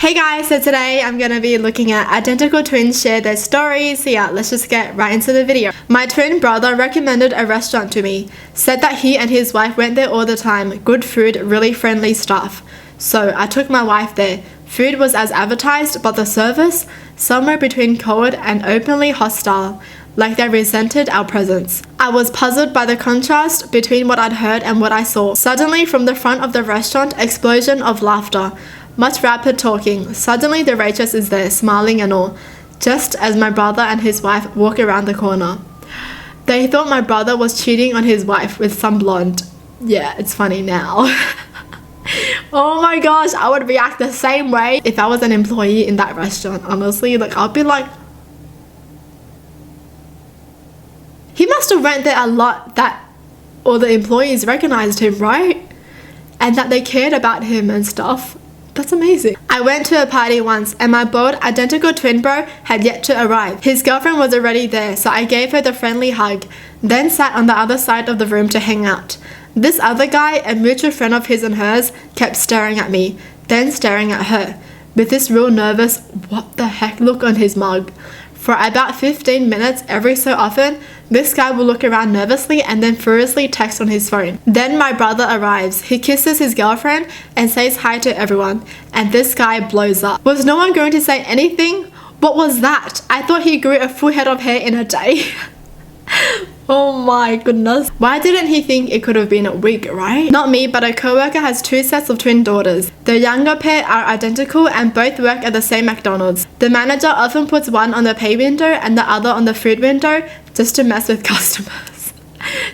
Hey guys, so today I'm going to be looking at identical twins share their stories. So yeah, let's just get right into the video. My twin brother recommended a restaurant to me. Said that he and his wife went there all the time. Good food, really friendly staff. So I took my wife there. Food was as advertised, but the service, somewhere between cold and openly hostile. Like they resented our presence. I was puzzled by the contrast between what I'd heard and what I saw. Suddenly, from the front of the restaurant, explosion of laughter. Much rapid talking. Suddenly the waitress is there, smiling and all, just as my brother and his wife walk around the corner. They thought my brother was cheating on his wife with some blonde. Yeah, it's funny now. Oh my gosh, I would react the same way if I was an employee in that restaurant, honestly. Like, I'll be like, he must have went there a lot that all the employees recognized him, right? And that they cared about him and stuff. That's amazing. I went to a party once and my bold identical twin bro had yet to arrive. His girlfriend was already there, so I gave her the friendly hug, then sat on the other side of the room to hang out. This other guy, a mutual friend of his and hers, kept staring at me, then staring at her, with this real nervous, what the heck look on his mug. For about 15 minutes, every so often, this guy will look around nervously and then furiously text on his phone. Then my brother arrives. He kisses his girlfriend and says hi to everyone. And this guy blows up. Was no one going to say anything? What was that? I thought he grew a full head of hair in a day. Oh my goodness. Why didn't he think it could have been a wig, right? Not me, but a coworker has two sets of twin daughters. The younger pair are identical and both work at the same McDonald's. The manager often puts one on the pay window and the other on the food window just to mess with customers.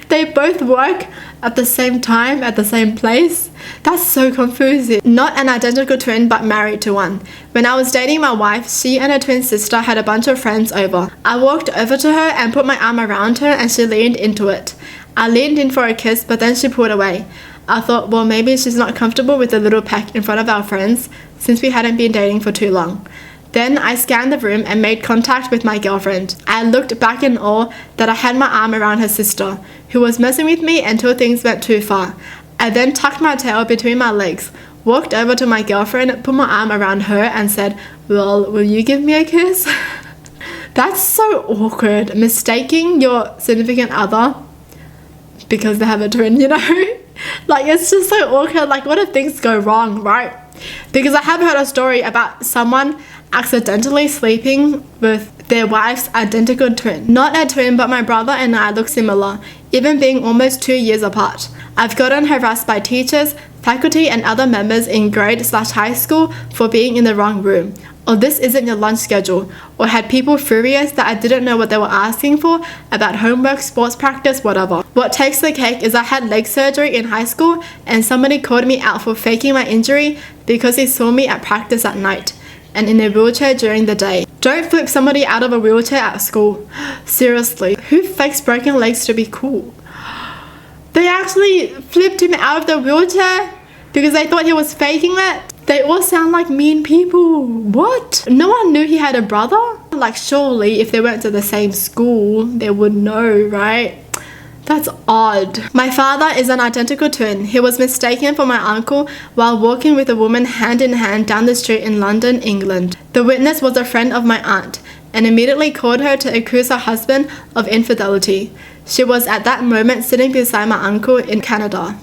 They both work at the same time at the same place. That's so confusing. Not an identical twin, but married to one. When I was dating my wife, she and her twin sister had a bunch of friends over. I walked over to her and put my arm around her and she leaned into it. I leaned in for a kiss, but then she pulled away. I thought, well, maybe she's not comfortable with the little peck in front of our friends since we hadn't been dating for too long. Then I scanned the room and made contact with my girlfriend. I looked back in awe that I had my arm around her sister, who was messing with me until things went too far. I then tucked my tail between my legs, walked over to my girlfriend, put my arm around her and said, well, will you give me a kiss? That's so awkward, mistaking your significant other because they have a twin, you know? Like, it's just so awkward. Like, what if things go wrong, right? Because I have heard a story about someone accidentally sleeping with their wife's identical twin. Not a twin, but my brother and I look similar, even being almost 2 years apart. I've gotten harassed by teachers, faculty and other members in grade/high school for being in the wrong room, or this isn't your lunch schedule, or had people furious that I didn't know what they were asking for about homework, sports practice, whatever. What takes the cake is I had leg surgery in high school and somebody called me out for faking my injury because he saw me at practice at night and in a wheelchair during the day. Don't flip somebody out of a wheelchair at school. Seriously, who fakes broken legs to be cool? They actually flipped him out of the wheelchair because they thought he was faking it. They all sound like mean people. What? No one knew he had a brother? Like, surely if they went to the same school, they would know, right? That's odd. My father is an identical twin. He was mistaken for my uncle while walking with a woman hand in hand down the street in London, England. The witness was a friend of my aunt and immediately called her to accuse her husband of infidelity. She was at that moment sitting beside my uncle in Canada.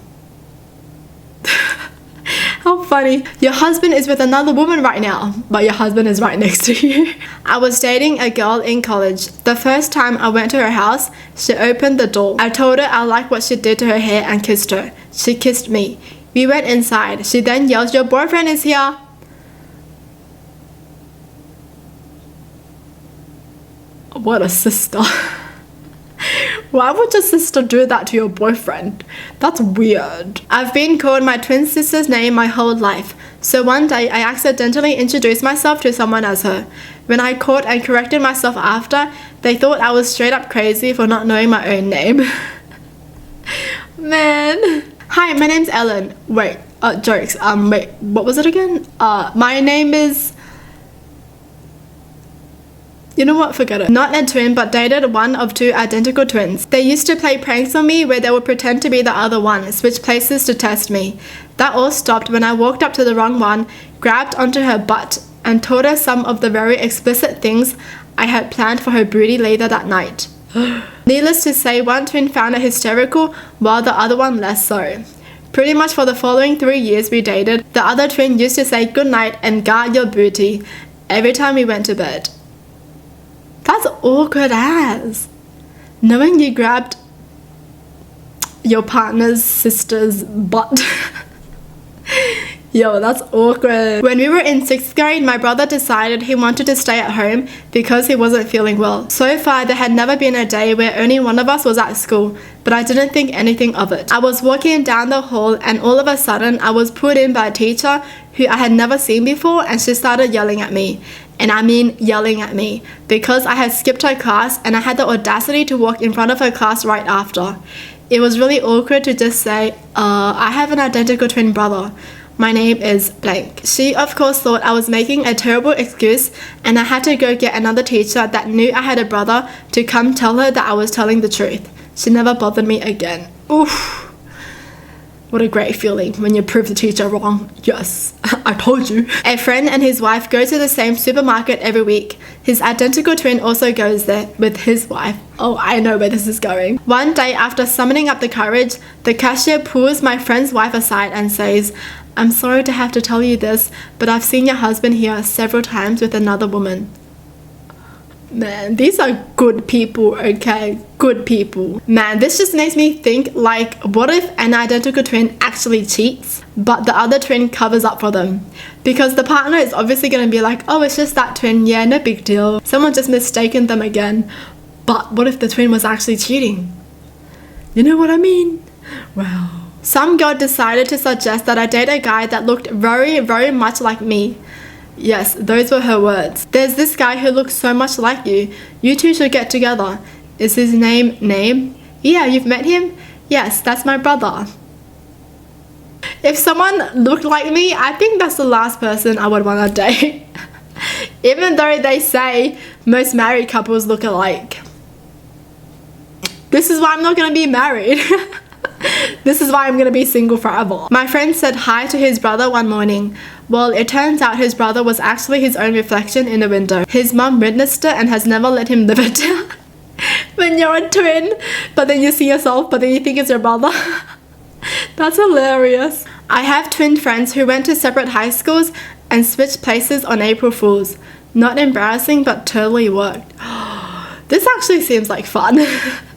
How funny. Your husband is with another woman right now, but your husband is right next to you. I was dating a girl in college. The first time I went to her house, she opened the door. I told her I liked what she did to her hair and kissed her. She kissed me. We went inside. She then yells, your boyfriend is here. What a sister. Why would your sister do that to your boyfriend? That's weird. I've been called my twin sister's name my whole life. So one day I accidentally introduced myself to someone as her. When I caught and corrected myself after, they thought I was straight up crazy for not knowing my own name. Man. Hi, my name's Ellen. Wait, jokes. Wait, what was it again? My name is... You know what, forget it. Not a twin, but dated one of two identical twins. They used to play pranks on me where they would pretend to be the other one, switch places to test me. That all stopped when I walked up to the wrong one, grabbed onto her butt, and told her some of the very explicit things I had planned for her booty later that night. Needless to say, one twin found it hysterical, while the other one less so. Pretty much for the following 3 years we dated, the other twin used to say goodnight and guard your booty every time we went to bed. That's awkward as. Knowing you grabbed your partner's sister's butt. Yo, that's awkward. When we were in 6th grade, my brother decided he wanted to stay at home because he wasn't feeling well. So far, there had never been a day where only one of us was at school, but I didn't think anything of it. I was walking down the hall and all of a sudden, I was pulled in by a teacher who I had never seen before, and she started yelling at me. And I mean yelling at me, because I had skipped her class and I had the audacity to walk in front of her class right after. It was really awkward to just say, I have an identical twin brother. My name is blank. She of course thought I was making a terrible excuse, and I had to go get another teacher that knew I had a brother to come tell her that I was telling the truth. She never bothered me again. Oof. What a great feeling when you prove the teacher wrong. Yes, I told you. A friend and his wife go to the same supermarket every week. His identical twin also goes there with his wife. Oh, I know where this is going. One day, after summoning up the courage, the cashier pulls my friend's wife aside and says, I'm sorry to have to tell you this, but I've seen your husband here several times with another woman. Man, these are good people, okay? Good people. Man, this just makes me think, like, what if an identical twin actually cheats, but the other twin covers up for them? Because the partner is obviously going to be like, oh, it's just that twin, yeah, no big deal. Someone just mistaken them again. But what if the twin was actually cheating? You know what I mean? Well, some girl decided to suggest that I date a guy that looked very, very much like me. Yes, those were her words. There's this guy who looks so much like you. You two should get together. Is his name Name? Yeah, you've met him? Yes, that's my brother. If someone looked like me, I think that's the last person I would want to date. Even though they say most married couples look alike. This is why I'm not going to be married. This is why I'm gonna be single forever. My friend said hi to his brother one morning. Well, it turns out his brother was actually his own reflection in the window. His mum witnessed it and has never let him live it down. When you're a twin, but then you see yourself, but then you think it's your brother. That's hilarious. I have twin friends who went to separate high schools and switched places on April Fools. Not embarrassing, but totally worked. This actually seems like fun.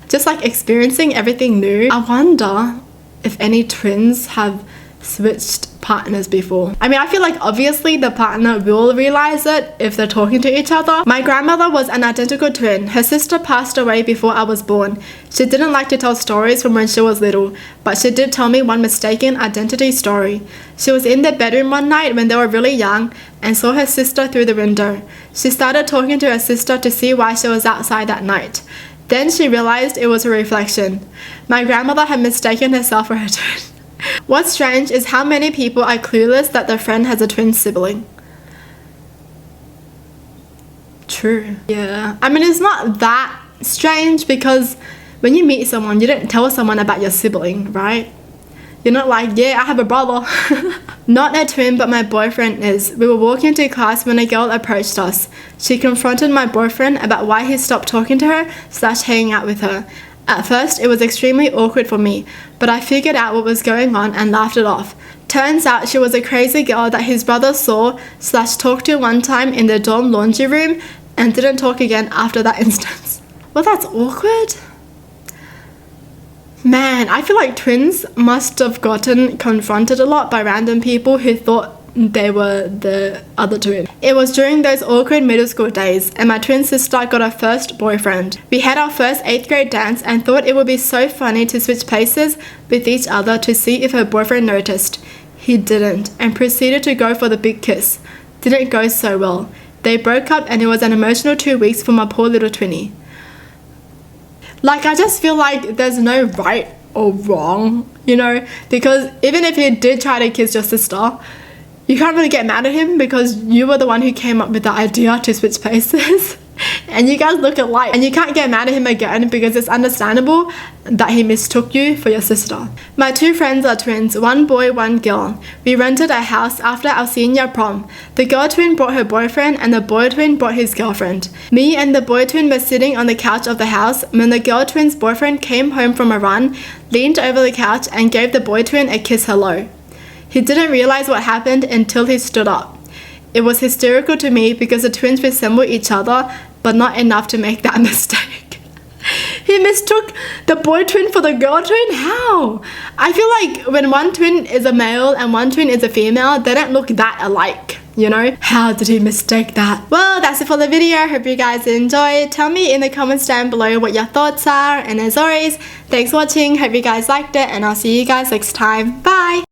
Just like experiencing everything new. I wonder if any twins have switched partners before. I mean, I feel like obviously the partner will realize it if they're talking to each other. My grandmother was an identical twin. Her sister passed away before I was born. She didn't like to tell stories from when she was little, but she did tell me one mistaken identity story. She was in their bedroom one night when they were really young and saw her sister through the window. She started talking to her sister to see why she was outside that night. Then she realized it was a reflection. My grandmother had mistaken herself for her twin. What's strange is how many people are clueless that their friend has a twin sibling. True. Yeah. I mean, it's not that strange because when you meet someone, you don't tell someone about your sibling, right? You're not like, yeah, I have a brother. Not a twin, but my boyfriend is. We were walking to class when a girl approached us. She confronted my boyfriend about why he stopped talking to her / hanging out with her. At first, it was extremely awkward for me, but I figured out what was going on and laughed it off. Turns out she was a crazy girl that his brother saw / talked to one time in the dorm laundry room and didn't talk again after that instance. Well, that's awkward. Man, I feel like twins must have gotten confronted a lot by random people who thought they were the other twin. It was during those awkward middle school days, and my twin sister got her first boyfriend. We had our first 8th grade dance and thought it would be so funny to switch places with each other to see if her boyfriend noticed. He didn't, and proceeded to go for the big kiss. Didn't go so well. They broke up and it was an emotional 2 weeks for my poor little twinnie. Like, I just feel like there's no right or wrong, you know, because even if he did try to kiss your sister, you can't really get mad at him because you were the one who came up with the idea to switch places. and you guys look alike, and you can't get mad at him again because it's understandable that he mistook you for your sister. My two friends are twins, one boy, one girl. We rented a house after our senior prom. The girl twin brought her boyfriend and the boy twin brought his girlfriend. Me and the boy twin were sitting on the couch of the house when the girl twin's boyfriend came home from a run, leaned over the couch and gave the boy twin a kiss hello. He didn't realize what happened until he stood up. It was hysterical to me because the twins resemble each other, but not enough to make that mistake. He mistook the boy twin for the girl twin? How? I feel like when one twin is a male and one twin is a female, they don't look that alike, you know? How did he mistake that? Well, that's it for the video. Hope you guys enjoyed. Tell me in the comments down below what your thoughts are. And as always, thanks for watching. Hope you guys liked it, and I'll see you guys next time. Bye!